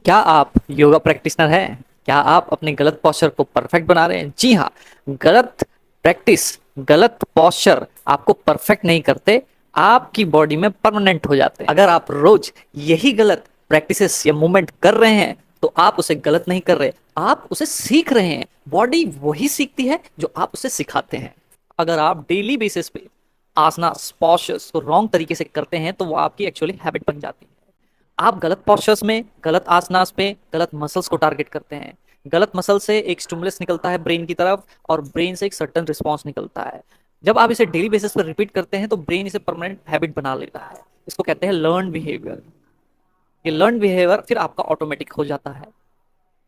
क्या आप योगा प्रैक्टिशनर हैं? क्या आप अपने गलत पोस्चर को परफेक्ट बना रहे हैं? जी हाँ। गलत प्रैक्टिस, गलत पोस्चर आपको परफेक्ट नहीं करते, आपकी बॉडी में परमानेंट हो जाते हैं। अगर आप रोज यही गलत प्रैक्टिसेस या मूवमेंट कर रहे हैं तो आप उसे गलत नहीं कर रहे, आप उसे सीख रहे हैं। बॉडी वही सीखती है जो आप उसे सिखाते हैं। अगर आप डेली बेसिस पे आसनास पोस्चर्स को रॉन्ग तरीके से करते हैं तो वो आपकी एक्चुअली हैबिट बन जाती है। आप गलत पोस्चर्स में, गलत आसनास पे गलत मसल्स को टारगेट करते हैं। गलत मसल से एक स्टिमुलस निकलता है ब्रेन की तरफ, और ब्रेन से एक सर्टन रिस्पॉन्स निकलता है। जब आप इसे डेली बेसिस पर रिपीट करते हैं तो ब्रेन इसे परमानेंट हैबिट बना लेता है। इसको कहते हैं लर्न बिहेवियर। ये लर्न बिहेवियर फिर आपका ऑटोमेटिक हो जाता है।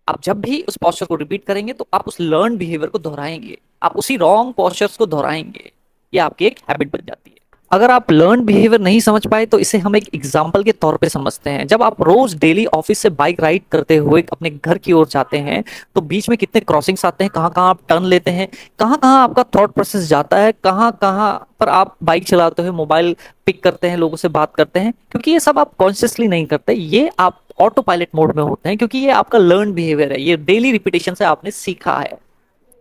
आप जब भी उस पोस्चर को रिपीट करेंगे तो आप उस लर्न बिहेवियर को दोहराएंगे, आप उसी रॉन्ग पोस्चर्स को दोहराएंगे। ये आपकी एक हैबिट बन जाती है। अगर आप लर्न बिहेवियर नहीं समझ पाए तो इसे हम एक एग्जाम्पल के तौर पे समझते हैं। जब आप रोज डेली ऑफिस से बाइक राइड करते हुए अपने घर की ओर जाते हैं तो बीच में कितने क्रॉसिंग्स आते हैं, कहाँ कहाँ आप टर्न लेते हैं, कहाँ कहाँ आपका थॉट प्रोसेस जाता है, कहाँ कहाँ पर आप बाइक चलाते हुए मोबाइल पिक करते हैं, लोगों से बात करते हैं, क्योंकि ये सब आप कॉन्शियसली नहीं करते, ये आप ऑटो पायलट मोड में होते हैं, क्योंकि ये आपका लर्न बिहेवियर है, ये डेली रिपीटेशन से आपने सीखा है।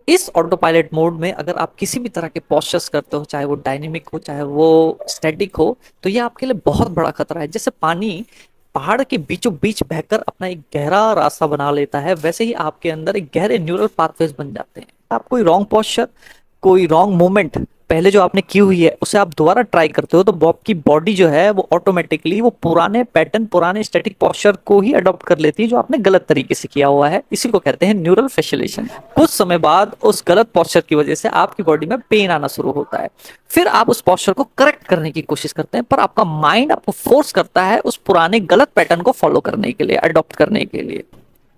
इस ऑटो पायलट मोड में अगर आप किसी भी तरह के पोस्चर्स करते हो, चाहे वो डायनेमिक हो चाहे वो स्टैटिक हो, तो ये आपके लिए बहुत बड़ा खतरा है। जैसे पानी पहाड़ के बीचों बीच बहकर अपना एक गहरा रास्ता बना लेता है, वैसे ही आपके अंदर एक गहरे न्यूरल पाथवेज बन जाते हैं। आप कोई रॉन्ग पोस्चर, कोई रॉन्ग मूवमेंट पहले जो आपने की हुई है उसे आप दोबारा ट्राई करते हो तो आपकी बॉडी जो है वो ऑटोमेटिकली वो पुराने पैटर्न, पुराने स्टैटिक पोस्चर को ही अडॉप्ट कर लेती है जो आपने गलत तरीके से किया हुआ है। इसी को कहते हैं न्यूरल फैसिलेशन। कुछ समय बाद उस गलत पोस्चर की वजह से आपकी बॉडी में पेन आना शुरू होता है। फिर आप उस पोस्चर को करेक्ट करने की कोशिश करते हैं, पर आपका माइंड आपको फोर्स करता है उस पुराने गलत पैटर्न को फॉलो करने के लिए, अडॉप्ट करने के लिए।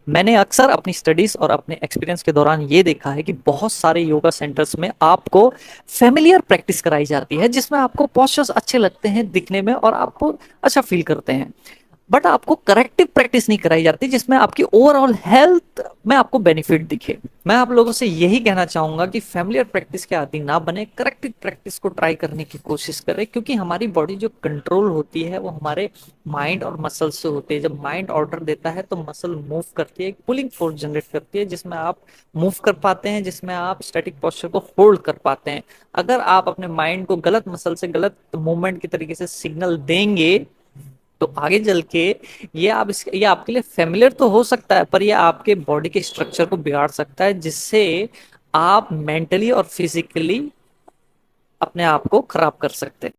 मैंने अक्सर अपनी स्टडीज और अपने एक्सपीरियंस के दौरान ये देखा है कि बहुत सारे योगा सेंटर्स में आपको फेमिलियर प्रैक्टिस कराई जाती है, जिसमें आपको पोस्चर्स अच्छे लगते हैं दिखने में और आपको अच्छा फील करते हैं, बट आपको करेक्टिव प्रैक्टिस नहीं कराई जाती जिसमें आपकी ओवरऑल हेल्थ में आपको बेनिफिट दिखे। मैं आप लोगों से यही कहना चाहूंगा कि फैमिलियर प्रैक्टिस के आदी ना बने, करेक्टिव प्रैक्टिस को ट्राई करने की कोशिश करें, क्योंकि हमारी बॉडी जो कंट्रोल होती है वो हमारे माइंड और मसल से होती है। जब माइंड ऑर्डर देता है तो मसल मूव करती है, एक पुलिंग फोर्स जनरेट करती है, जिसमें आप मूव कर पाते हैं, जिसमें आप स्टैटिक पोस्चर को होल्ड कर पाते हैं। अगर आप अपने माइंड को गलत मसल से गलत मूवमेंट की तरीके से सिग्नल देंगे तो आगे चल के ये आपके लिए फेमिलियर तो हो सकता है, पर ये आपके बॉडी के स्ट्रक्चर को बिगाड़ सकता है, जिससे आप मेंटली और फिजिकली अपने आप को खराब कर सकते हैं।